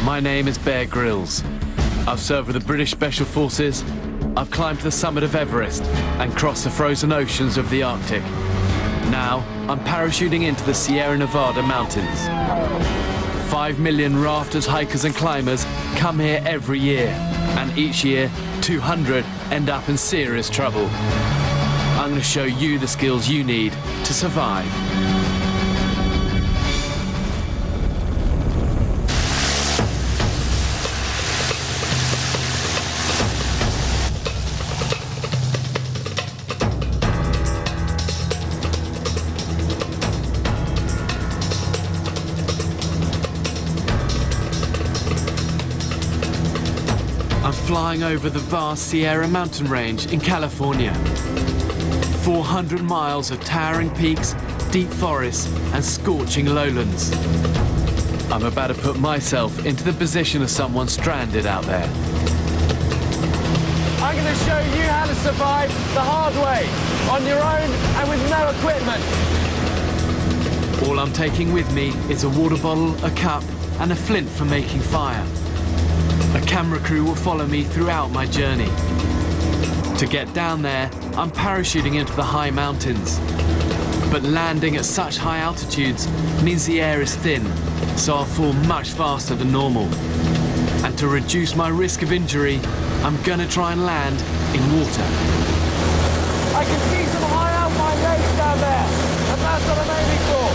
My name is Bear Grylls. I've served with the British Special Forces. I've climbed to the summit of Everest and crossed the frozen oceans of the Arctic. Now, I'm parachuting into the Sierra Nevada mountains. 5 million rafters, hikers and climbers come here every year, and each year, 200 end up in serious trouble. I'm going to show you the skills you need to survive. I'm flying over the vast Sierra mountain range in California. 400 miles of towering peaks, deep forests, and scorching lowlands. I'm about to put myself into the position of someone stranded out there. I'm going to show you how to survive the hard way, on your own and with no equipment. All I'm taking with me is a water bottle, a cup, and a flint for making fire. A camera crew will follow me throughout my journey. To get down there, I'm parachuting into the high mountains. But landing at such high altitudes means the air is thin, so I'll fall much faster than normal. And to reduce my risk of injury, I'm gonna try and land in water. I can see some high alpine lakes down there, and that's what I'm aiming for.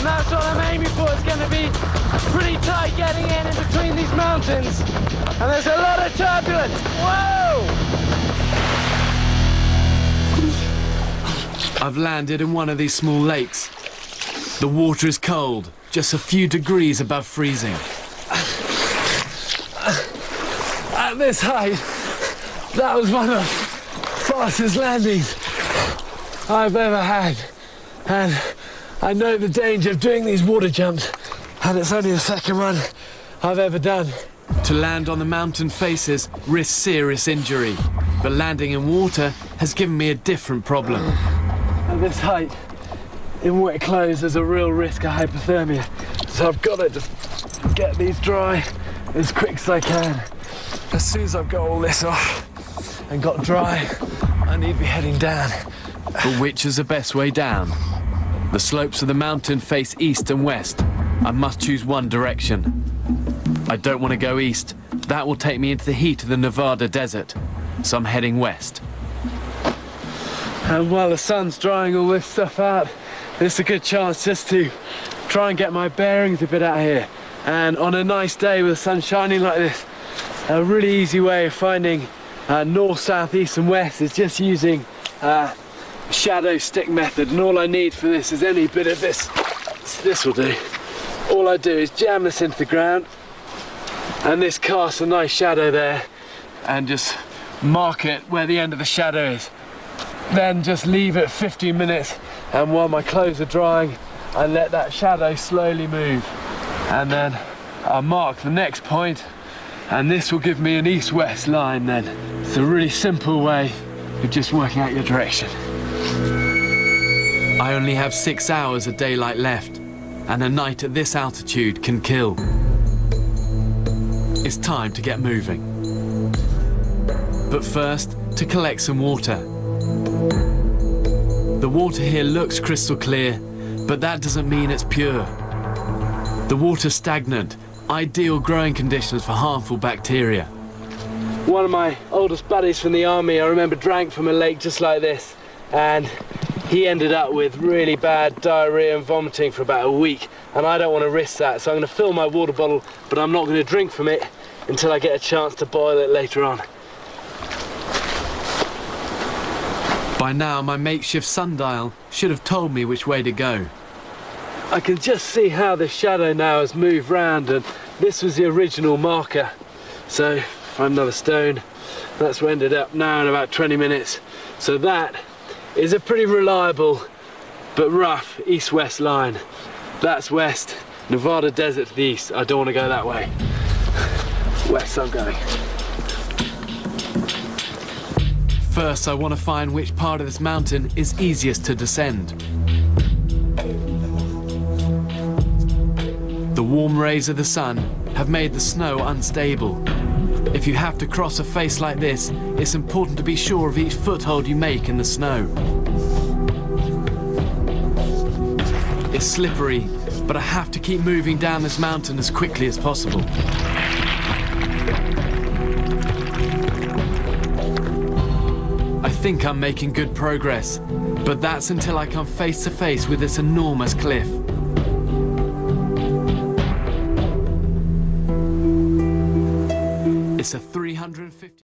That's what I'm aiming for. It's going to be pretty tight getting in between these mountains. And there's a lot of turbulence. Whoa! I've landed in one of these small lakes. The water is cold, just a few degrees above freezing. At this height, that was one of the fastest landings I've ever had. And I know the danger of doing these water jumps, and it's only the second one I've ever done. To land on the mountain faces risks serious injury, but landing in water has given me a different problem. At this height, in wet clothes, there's a real risk of hypothermia, so I've got to just get these dry as quick as I can. As soon as I've got all this off and got dry, I need to be heading down. But which is the best way down? The slopes of the mountain face east and west. I must choose one direction. I don't want to go east. That will take me into the heat of the Nevada desert. So I'm heading west. And while the sun's drying all this stuff out, it's a good chance just to try and get my bearings a bit out here. And on a nice day with the sun shining like this, a really easy way of finding north, south, east and west is just using shadow stick method, and all I need for this is any bit of this will do. All I do is jam this into the ground, and this casts a nice shadow there, and just mark it where the end of the shadow is. Then just leave it 15 minutes, and while my clothes are drying, I let that shadow slowly move, and then I'll mark the next point, and this will give me an east-west line then. It's a really simple way of just working out your direction. I only have 6 hours of daylight left, and a night at this altitude can kill. It's time to get moving. But first, to collect some water. The water here looks crystal clear, but that doesn't mean it's pure. The water's stagnant, ideal growing conditions for harmful bacteria. One of my oldest buddies from the army, I remember, drank from a lake just like this, and he ended up with really bad diarrhea and vomiting for about a week, and I don't want to risk that, so I'm going to fill my water bottle, but I'm not going to drink from it until I get a chance to boil it later on. By now, my makeshift sundial should have told me which way to go. I can just see how the shadow now has moved round, and this was the original marker. So find another stone. That's where I ended up now in about 20 minutes. So that is a pretty reliable but rough east-west line. That's west, Nevada desert to the east. I don't want to go that way. West I'm going. First, I want to find which part of this mountain is easiest to descend. The warm rays of the sun have made the snow unstable. If you have to cross a face like this, it's important to be sure of each foothold you make in the snow. It's slippery, but I have to keep moving down this mountain as quickly as possible. I think I'm making good progress, but that's until I come face to face with this enormous cliff. It's a 350